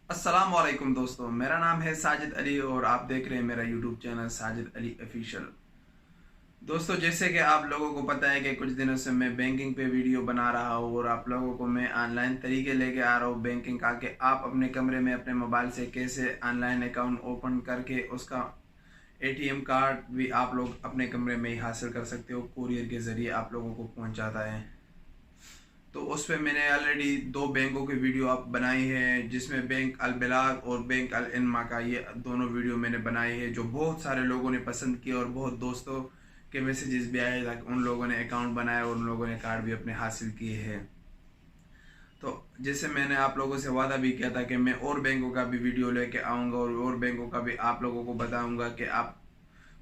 अस्सलाम वालेकुम दोस्तों, मेरा नाम है साजिद अली और आप देख रहे हैं मेरा YouTube channel Sajid Ali official. दोस्तों, जैसे कि आप लोगों को पता है कि कुछ दिनों से मैं बैंकिंग पे वीडियो बना रहा हूँ और आप लोगों को मैं ऑनलाइन तरीके लेके आ रहा हूँ बैंकिंग का, कि आप अपने कमरे में अपने मोबाइल से कैसे ऑनलाइन अकाउंट ओपन करके उसका एटीएम कार्ड भी आप लोग अपने कमरे में ही हासिल कर सकते हो। कुरियर के ज़रिए आप लोगों को पहुँच जाता है। तो उस पे मैंने ऑलरेडी दो बैंकों की वीडियो आप बनाई है, जिसमें बैंक अल बिलाद और बैंक अल इनमा का ये दोनों वीडियो मैंने बनाई है, जो बहुत सारे लोगों ने पसंद किए और बहुत दोस्तों के मैसेजेस भी आए ताकि उन लोगों ने अकाउंट बनाया और उन लोगों ने कार्ड भी अपने हासिल किए हैं। तो जैसे मैंने आप लोगों से वादा भी किया था कि मैं और बैंकों का भी वीडियो लेके आऊँगा और बैंकों का भी आप लोगों को बताऊँगा कि आप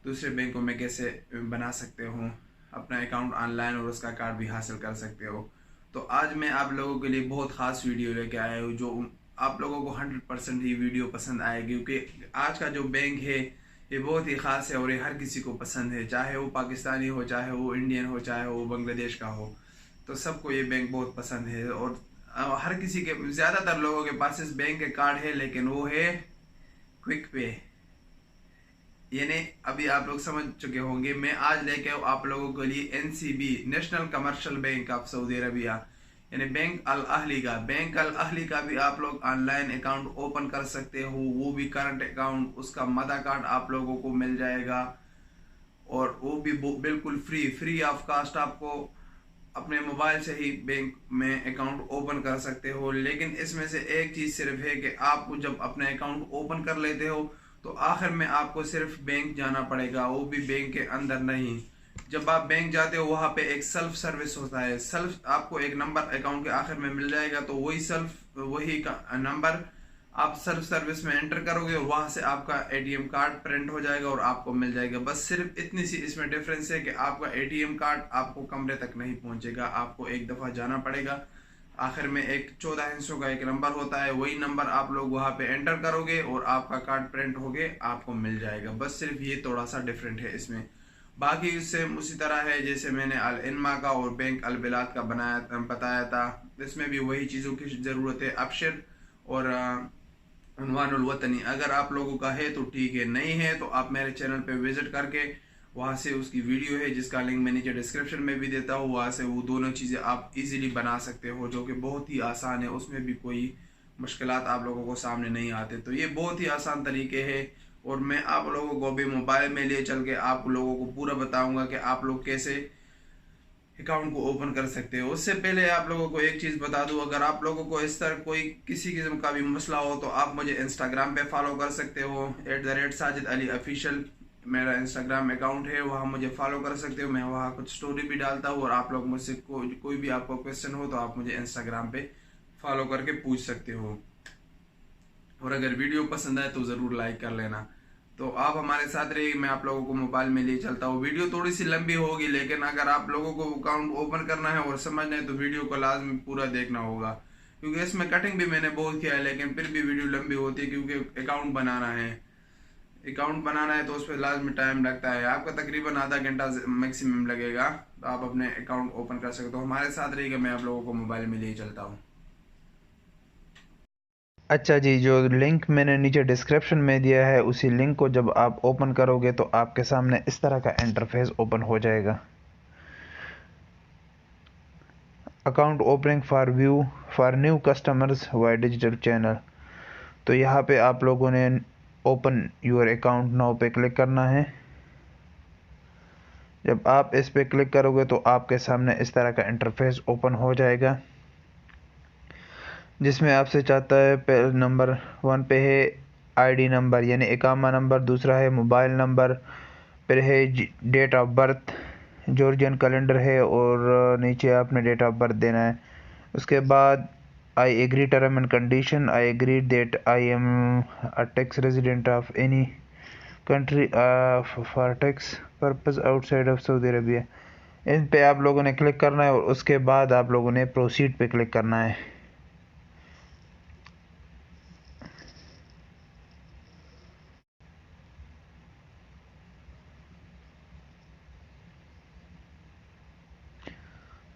दूसरे बैंकों में कैसे बना सकते हो अपना अकाउंट ऑनलाइन और उसका कार्ड भी हासिल कर सकते हो। तो आज मैं आप लोगों के लिए बहुत ख़ास वीडियो लेके आया हूँ, जो आप लोगों को 100% ही वीडियो पसंद आएगी, क्योंकि आज का जो बैंक है ये बहुत ही ख़ास है और ये हर किसी को पसंद है, चाहे वो पाकिस्तानी हो, चाहे वो इंडियन हो, चाहे वो बांग्लादेश का हो। तो सबको ये बैंक बहुत पसंद है और हर किसी के, ज़्यादातर लोगों के पास इस बैंक के कार्ड है, लेकिन वो है क्विक पे। यानी अभी आप लोग समझ चुके होंगे, मैं आज लेके आऊँ आप लोगों के लिए NCB, national commercial bank of Saudi Arabia, यानी बैंक अल अहली का भी आप लोग ऑनलाइन अकाउंट ओपन कर सकते हो। वो भी करंट अकाउंट, उसका मदा कार्ड आप लोगों को मिल जाएगा और वो भी बिल्कुल फ्री ऑफ कास्ट आपको अपने मोबाइल से ही बैंक में अकाउंट ओपन कर सकते हो। लेकिन इसमें से एक चीज़ सिर्फ है कि आपको जब अपना अकाउंट ओपन कर लेते हो तो आखिर में आपको सिर्फ बैंक जाना पड़ेगा, वो भी बैंक के अंदर नहीं। जब आप बैंक जाते हो वहाँ पे एक सेल्फ सर्विस होता है, सेल्फ आपको एक नंबर अकाउंट के आखिर में मिल जाएगा, तो वही का नंबर आप सेल्फ सर्विस में एंटर करोगे और वहां से आपका एटीएम कार्ड प्रिंट हो जाएगा और आपको मिल जाएगा। बस सिर्फ इतनी सी इसमें डिफरेंस है कि आपका एटीएम कार्ड आपको कमरे तक नहीं पहुंचेगा, आपको एक दफ़ा जाना पड़ेगा। आखिर में एक 14 हिस्सों का एक नंबर होता है, वही नंबर आप लोग वहां पे एंटर करोगे और आपका कार्ड प्रिंट होके आपको मिल जाएगा। बस सिर्फ ये थोड़ा सा डिफरेंट है इसमें। बाकी सेम उसी तरह है जैसे मैंने अल इनमा का और बैंक अल बिलाद का बताया था। इसमें भी वही चीज़ों की ज़रूरत है, अबशर और उन्वानुल वतनी। अगर आप लोगों का है तो ठीक है, नहीं है तो आप मेरे चैनल पे विजिट करके वहाँ से उसकी वीडियो है जिसका लिंक मैं नीचे डिस्क्रिप्शन में भी देता हूँ, वहाँ से वो दोनों चीज़ें आप इजीली बना सकते हो, जो कि बहुत ही आसान है। उसमें भी कोई मुश्किलात आप लोगों को सामने नहीं आते। तो ये बहुत ही आसान तरीके है और मैं आप लोगों को भी मोबाइल में ले चल के आप लोगों को पूरा बताऊंगा कि आप लोग कैसे अकाउंट को ओपन कर सकते हो। उससे पहले आप लोगों को एक चीज़ बता दूं, अगर आप लोगों को इस तरह कोई किसी किस्म का भी मसला हो तो आप मुझे इंस्टाग्राम पे फॉलो कर सकते हो, @साजिद अली ऑफिशियल मेरा इंस्टाग्राम अकाउंट है, वहाँ मुझे फॉलो कर सकते हो। मैं वहाँ कुछ स्टोरी भी डालता हूँ और आप लोग मुझसे कोई भी आपको क्वेश्चन हो तो आप मुझे इंस्टाग्राम पे फॉलो करके पूछ सकते हो। और अगर वीडियो पसंद आए तो ज़रूर लाइक कर लेना। तो आप हमारे साथ रहिए, मैं आप लोगों को मोबाइल में ले चलता हूँ। वीडियो थोड़ी सी लंबी होगी, लेकिन अगर आप लोगों को अकाउंट ओपन करना है और समझना है तो वीडियो को लाजमी पूरा देखना होगा, क्योंकि इसमें कटिंग भी मैंने बहुत किया है, लेकिन फिर भी वीडियो लंबी होती है क्योंकि अकाउंट बनाना है तो उस पर लाजमी टाइम लगता है। आपका तकरीबन आधा घंटा मैक्सिमम लगेगा, तो आप अपने अकाउंट ओपन कर सकते हो। हमारे साथ रहिएगा, मैं आप लोगों को मोबाइल में ले चलता हूँ। अच्छा जी, जो लिंक मैंने नीचे डिस्क्रिप्शन में दिया है उसी लिंक को जब आप ओपन करोगे तो आपके सामने इस तरह का इंटरफेस ओपन हो जाएगा। Account opening for you for new customers via digital channel. तो यहाँ पे आप लोगों ने ओपन योर अकाउंट नाउ पे क्लिक करना है। जब आप इस पे क्लिक करोगे तो आपके सामने इस तरह का इंटरफेस ओपन हो जाएगा, जिसमें आपसे चाहता है नंबर 1 पे है आईडी नंबर यानी इकामा नंबर, दूसरा है मोबाइल नंबर, फिर है date of birth, Georgian calendar है और नीचे आपने डेट ऑफ बर्थ देना है। उसके बाद I agree term and condition, I agree that I am a tax resident of any country for tax purpose outside of Saudi Arabia. इन पे आप लोगों ने क्लिक करना है और उसके बाद आप लोगों ने प्रोसीड पे क्लिक करना है।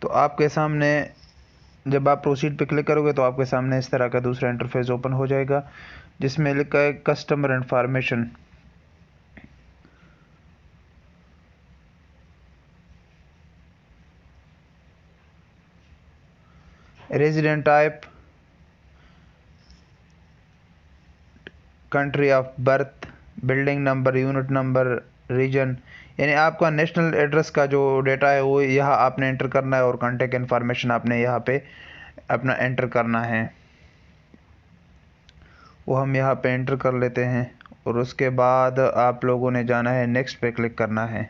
तो आपके सामने जब आप प्रोसीड पे क्लिक करोगे तो आपके सामने इस तरह का दूसरा इंटरफेस ओपन हो जाएगा, जिसमें लिखा है customer information. Resident type, country of birth, building number, unit number, region, यानी आपका नेशनल एड्रेस का जो डेटा है वो यहाँ आपने एंटर करना है, और कॉन्टैक्ट इन्फॉर्मेशन आपने यहाँ पे अपना एंटर करना है, वो हम यहाँ पे एंटर कर लेते हैं। और उसके बाद आप लोगों ने जाना है नेक्स्ट पे क्लिक करना है।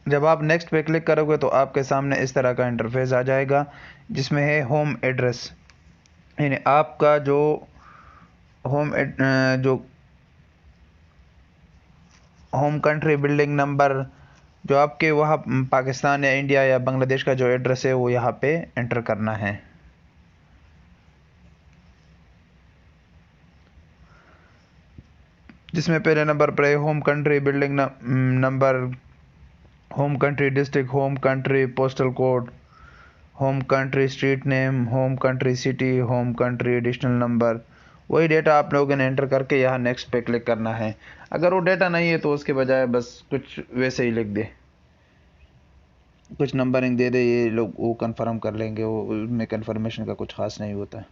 जब आप नेक्स्ट पे क्लिक करोगे तो आपके सामने इस तरह का इंटरफेस आ जाएगा, जिसमें है होम एड्रेस, यानी आपका जो जो होम कंट्री, बिल्डिंग नंबर, जो आपके वहाँ पाकिस्तान या इंडिया या बांग्लादेश का जो एड्रेस है वो यहाँ पे एंटर करना है। जिसमें पहले नंबर पर है home country, building number, home country district, home country postal code, home country street name, home country city, home country additional number. वही डेटा आप लोगों ने एंटर करके यहाँ नेक्स्ट पे क्लिक करना है। अगर वो डेटा नहीं है तो उसके बजाय बस कुछ वैसे ही लिख दे, कुछ नंबरिंग दे दे, ये लोग वो कंफर्म कर लेंगे, वो उनमें कंफर्मेशन का कुछ खास नहीं होता।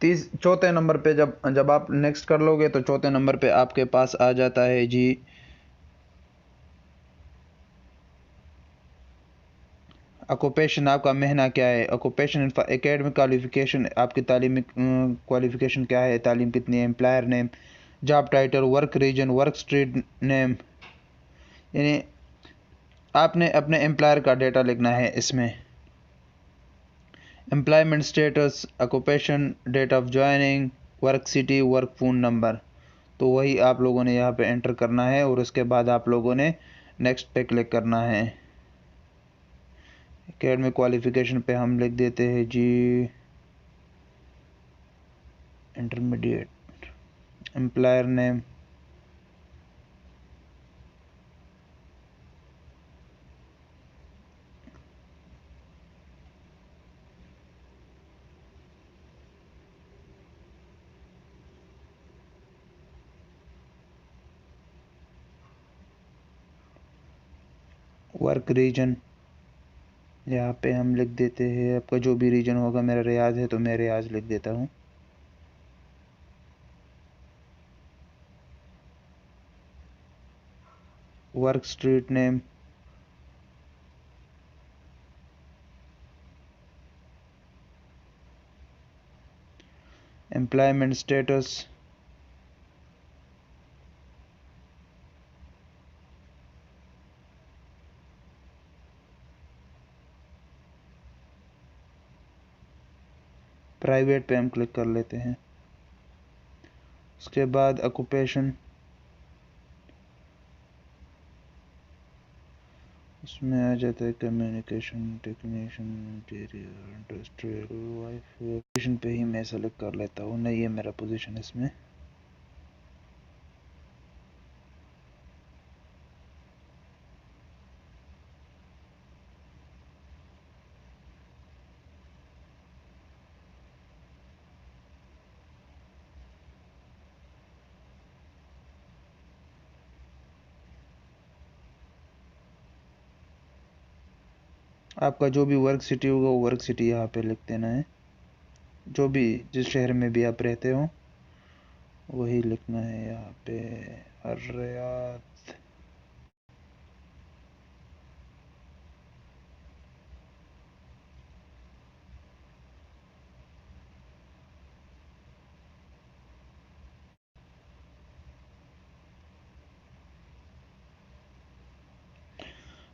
4थे नंबर पे जब जब आप नेक्स्ट कर लोगे तो 4थे नंबर पे आपके पास आ जाता है जी ऑक्यूपेशन, आपका महना क्या है। ऑक्यूपेशन, एकेडमिक क्वालिफिकेशन, आपकी तालीमी क्वालिफिकेशन क्या है, तालीम कितनी है। Employer name, job title, work region, work street name, यानी आपने अपने एम्प्लॉयर का डेटा लिखना है इसमें। Employment status, occupation, date of joining, work city, work phone number, तो वही आप लोगों ने यहाँ पे एंटर करना है, और उसके बाद आप लोगों ने नेक्स्ट पे क्लिक करना है। एकेडमिक क्वालिफिकेशन पे हम लिख देते हैं जी intermediate. Employer name, work reason, यहाँ पे हम लिख देते हैं आपका जो भी रीजन होगा। मेरा रियाज है तो मैं रियाज लिख देता हूँ। Work street name, employment status, private पे हम क्लिक कर लेते हैं। उसके बाद ऑक्यूपेशन, उसमें आ जाता है communication technician, interior, industrial, wife. Position पे ही मैं सेलेक्ट कर लेता हूँ, नहीं है मेरा पोजीशन इसमें। आपका जो भी वर्क सिटी होगा वो वर्क सिटी यहाँ पे लिख देना है, जो भी जिस शहर में भी आप रहते हो वही लिखना है यहाँ पे। अर्रियाद।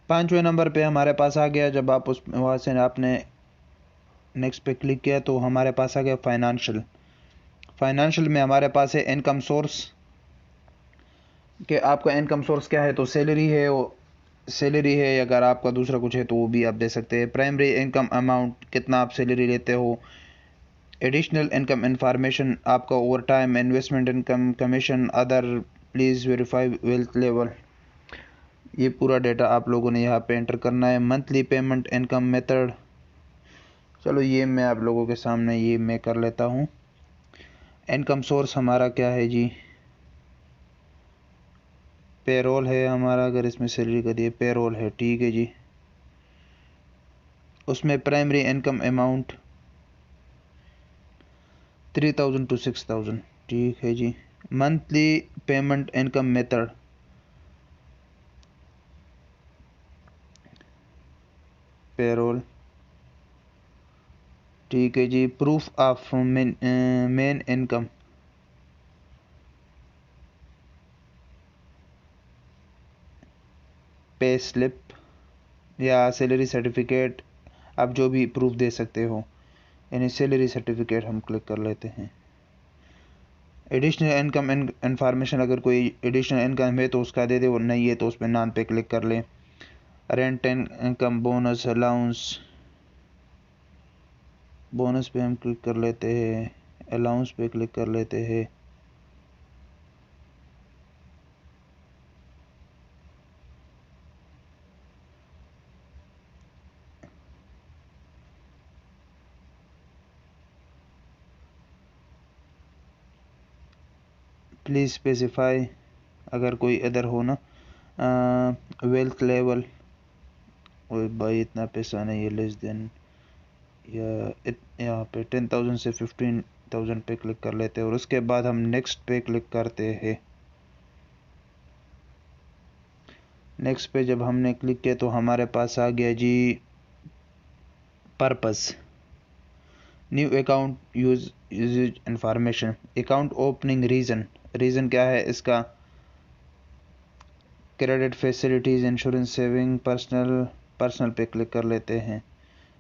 पाँचवें नंबर पे हमारे पास आ गया। जब आप उस वहाँ से आपने नेक्स्ट पे क्लिक किया तो हमारे पास आ गया फाइनेंशियल। फाइनेंशियल में हमारे पास है इनकम सोर्स, कि आपका इनकम सोर्स क्या है, तो सैलरी है, वो सैलरी है, अगर आपका दूसरा कुछ है तो वो भी आप दे सकते हैं। प्राइमरी इनकम अमाउंट, कितना आप सैलरी लेते हो। एडिशनल इनकम इंफॉर्मेशन, आपका over time, investment income, commission, other, please verify wealth level. ये पूरा डेटा आप लोगों ने यहाँ पे एंटर करना है। मंथली पेमेंट इनकम मेथड, चलो ये मैं आप लोगों के सामने ये मैं कर लेता हूँ। इनकम सोर्स हमारा क्या है जी, पेरोल है हमारा, अगर इसमें सैलरी का दिए पेरोल है, ठीक है जी। उसमें प्राइमरी इनकम अमाउंट 3000 to 6000, ठीक है जी। Monthly payment income method, payroll, ठीक है जी। Proof of main income, pay slip या सैलरी सर्टिफिकेट, आप जो भी प्रूफ दे सकते हो, यानी सैलरी सर्टिफिकेट हम क्लिक कर लेते हैं। एडिशनल इनकम इंफॉर्मेशन, अगर कोई एडिशनल इनकम है तो उसका दे दे, और नहीं है तो उस पर नान पे क्लिक कर लें। Rent income, bonus, allowance, bonus पे हम क्लिक कर लेते हैं, अलाउंस पे क्लिक कर लेते हैं। प्लीज़ स्पेसिफाई, अगर कोई अदर हो ना। वेल्थ लेवल, और भाई इतना पैसा नहीं है, लेस देन, या यहाँ पे 10,000 से 15,000 पे क्लिक कर लेते हैं, और उसके बाद हम नेक्स्ट पे क्लिक करते हैं। नेक्स्ट पे जब हमने क्लिक किया तो हमारे पास आ गया जी purpose, new account use information, account opening reason, reason क्या है इसका, credit facilities, insurance, saving, personal पे क्लिक कर लेते हैं।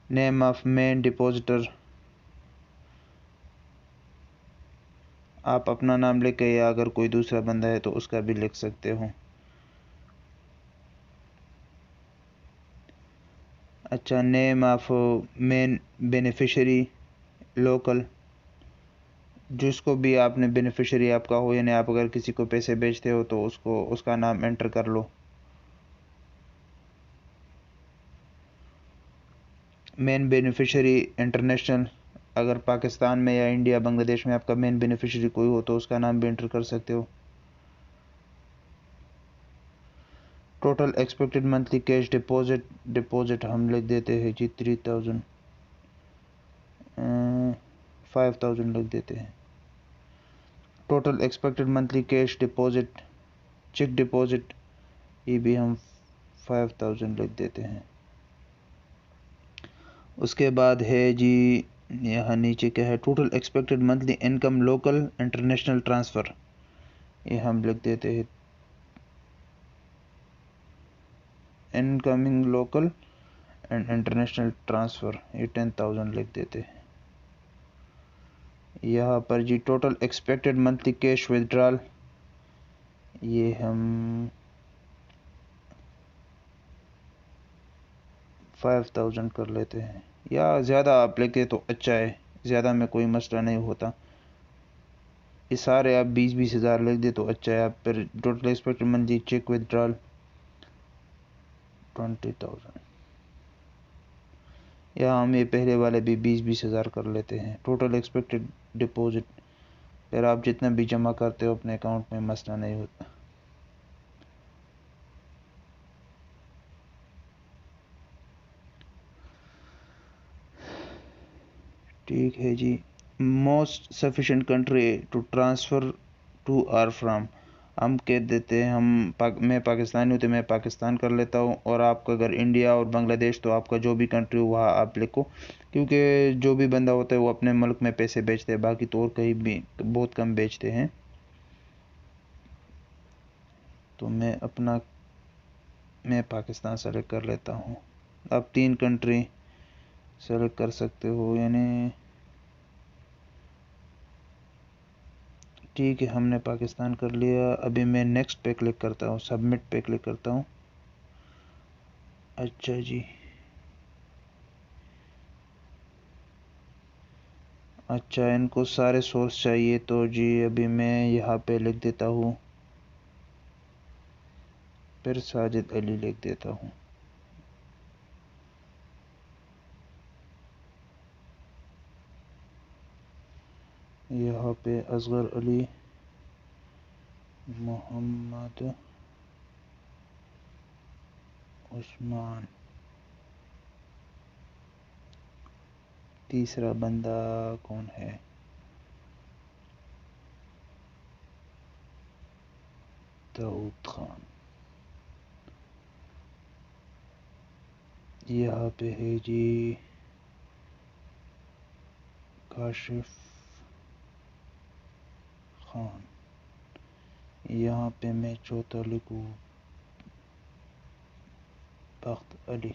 नेम ऑफ मेन डिपॉजिटर, आप अपना नाम लिख के, या अगर कोई दूसरा बंदा है तो उसका भी लिख सकते हो। अच्छा, name of main beneficiary, local, जिसको भी आपने बेनिफिशियरी आपका हो, यानी आप अगर किसी को पैसे भेजते हो तो उसको उसका नाम एंटर कर लो। मेन बेनिफिशियरी इंटरनेशनल, अगर पाकिस्तान में या इंडिया बांग्लादेश में आपका मेन बेनिफिशियरी कोई हो तो उसका नाम भी एंटर कर सकते हो। Total expected monthly cash deposit, deposit हम लिख देते हैं जी 3000, 5000 लिख देते हैं। Total expected monthly cash deposit, cheque deposit, ये भी हम 5000 लिख देते हैं। उसके बाद है जी यहाँ नीचे क्या है, total expected monthly income local international transfer, ये हम लिख देते हैं incoming local and international transfer, ये 10,000 लिख देते हैं। यहाँ पर जी total expected monthly cash withdrawal, ये हम 5000 कर लेते हैं, या ज़्यादा आप लेते तो अच्छा है, ज़्यादा में कोई मसला नहीं होता। ये सारे आप 20-20 हज़ार लिख दे तो अच्छा है। आप फिर total expected monthly cheque withdrawal 20,000, या हम ये पहले वाले भी 20-20 हज़ार कर लेते हैं। टोटल एक्सपेक्टेड डिपॉजिट, फिर आप जितना भी जमा करते हो अपने अकाउंट में मसला नहीं होता। ठीक है जी। Most sufficient country to transfer to or from, हम कह देते हैं मैं पाकिस्तानी हूँ तो मैं पाकिस्तान कर लेता हूँ, और आपका अगर इंडिया और बांग्लादेश तो आपका जो भी कंट्री हो वहाँ आप लिखो, क्योंकि जो भी बंदा होता है वो अपने मुल्क में पैसे बेचते हैं, बाकी तो और कहीं भी बहुत कम बेचते हैं। तो मैं पाकिस्तान सेलेक्ट कर लेता हूँ। आप 3 कंट्री सेलेक्ट कर सकते हो, यानी ठीक है, हमने पाकिस्तान कर लिया। अभी मैं नेक्स्ट पे क्लिक करता हूँ, सबमिट पे क्लिक करता हूँ। अच्छा जी, अच्छा इनको सारे सोर्स चाहिए, तो जी अभी मैं यहाँ पे लिख देता हूँ, फिर साजिद अली लिख देता हूँ। यहाँ पे असगर अली, मोहम्मद उस्मान, तीसरा बंदा कौन है? दाऊद खान। यहाँ पे है जी काशिफ खान। यहाँ पे मैं चौथा लिखूँ बख्त अली।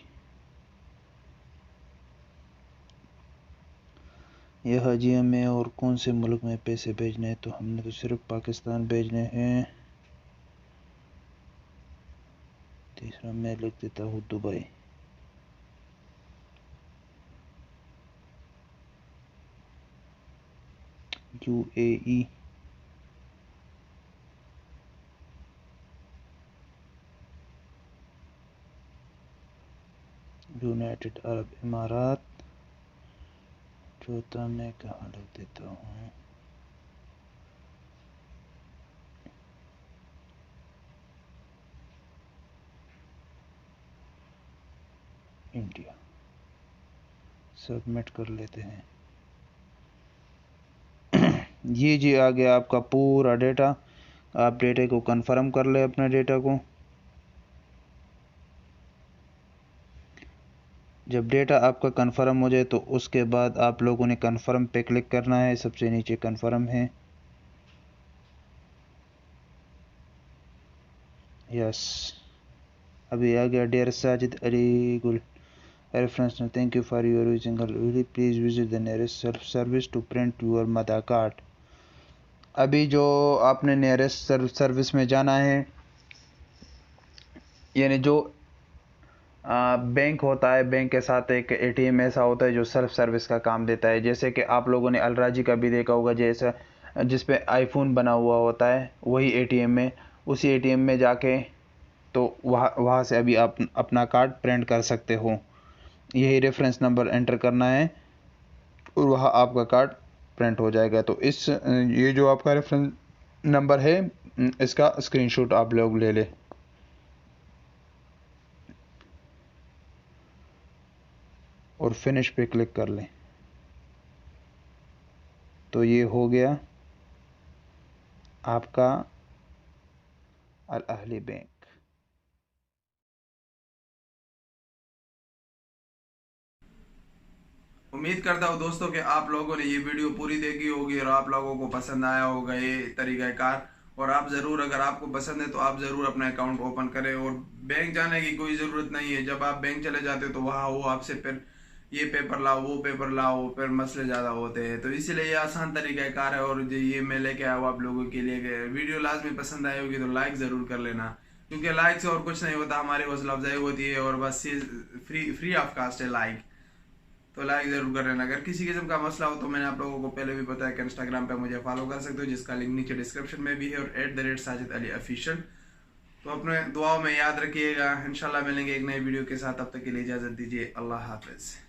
यह जी हमें और कौन से मुल्क में पैसे भेजने हैं, तो हमने तो सिर्फ पाकिस्तान भेजने हैं। तीसरा मैं लिख देता हूँ Dubai. UAE, United Arab Emirates. चौथा मैं कहाँ लिख देता हूँ? इंडिया। सबमिट कर लेते हैं। ये जी आ गया आपका पूरा डेटा। आप डेटा को कंफर्म कर ले, अपने डेटा को। जब डेटा आपका कंफर्म हो जाए तो उसके बाद आप लोगों ने कंफर्म पे क्लिक करना है। सबसे नीचे कंफर्म है, यस अभी आ गया। Dear Sajid Ali Gul reference, thank you for your using please visit the nearest self service to print your mother card. अभी जो आपने नियरेस्ट सर्विस में जाना है, यानी जो बैंक होता है, बैंक के साथ एक ATM ऐसा होता है जो सेल्फ सर्विस का काम देता है। जैसे कि आप लोगों ने अलराजी का भी देखा होगा, जैसा जिस पे आईफोन बना हुआ होता है, वही ATM में, उसी ATM में जाके तो वहाँ से अभी आप अपना कार्ड प्रिंट कर सकते हो। यही रेफरेंस नंबर एंटर करना है और वहाँ आपका कार्ड प्रिंट हो जाएगा। तो ये जो आपका रेफरेंस नंबर है, इसका स्क्रीनशॉट आप लोग ले लें और फिनिश पे क्लिक कर लें। तो ये हो गया आपका अल अहली बैंक। उम्मीद करता हूँ दोस्तों कि आप लोगों ने ये वीडियो पूरी देखी होगी और आप लोगों को पसंद आया होगा ये तरीक़ाकार। और आप ज़रूर, अगर आपको पसंद है तो आप ज़रूर अपना अकाउंट ओपन करें। और बैंक जाने की कोई ज़रूरत नहीं है। जब आप बैंक चले जाते हो तो वहाँ वो आपसे फिर ये पेपर लाओ, वो पेपर लाओ, फिर मसले ज़्यादा होते हैं। तो इसीलिए ये आसान तरीक़ाकार है और ये मैं लेके आया हूँ आप लोगों के लिए। वीडियो लाजमी पसंद आई होगी तो लाइक ज़रूर कर लेना, क्योंकि लाइक से और कुछ नहीं होता, हमारी हौसला अफजाई होती है। और बस ये फ्री ऑफ कास्ट है लाइक, तो लाइक जरूर कर लेना। अगर किसी किस्म का मसला हो तो मैंने आप लोगों को पहले भी बताया कि इंस्टाग्राम पे मुझे फॉलो कर सकते हो, जिसका लिंक नीचे डिस्क्रिप्शन में भी है, और @साजिद अली ऑफिशियल। तो अपने दुआओं में याद रखिएगा। इंशाल्लाह मिलेंगे एक नई वीडियो के साथ, तब तक के लिए इजाज़त दीजिए। अल्लाह हाफिज़।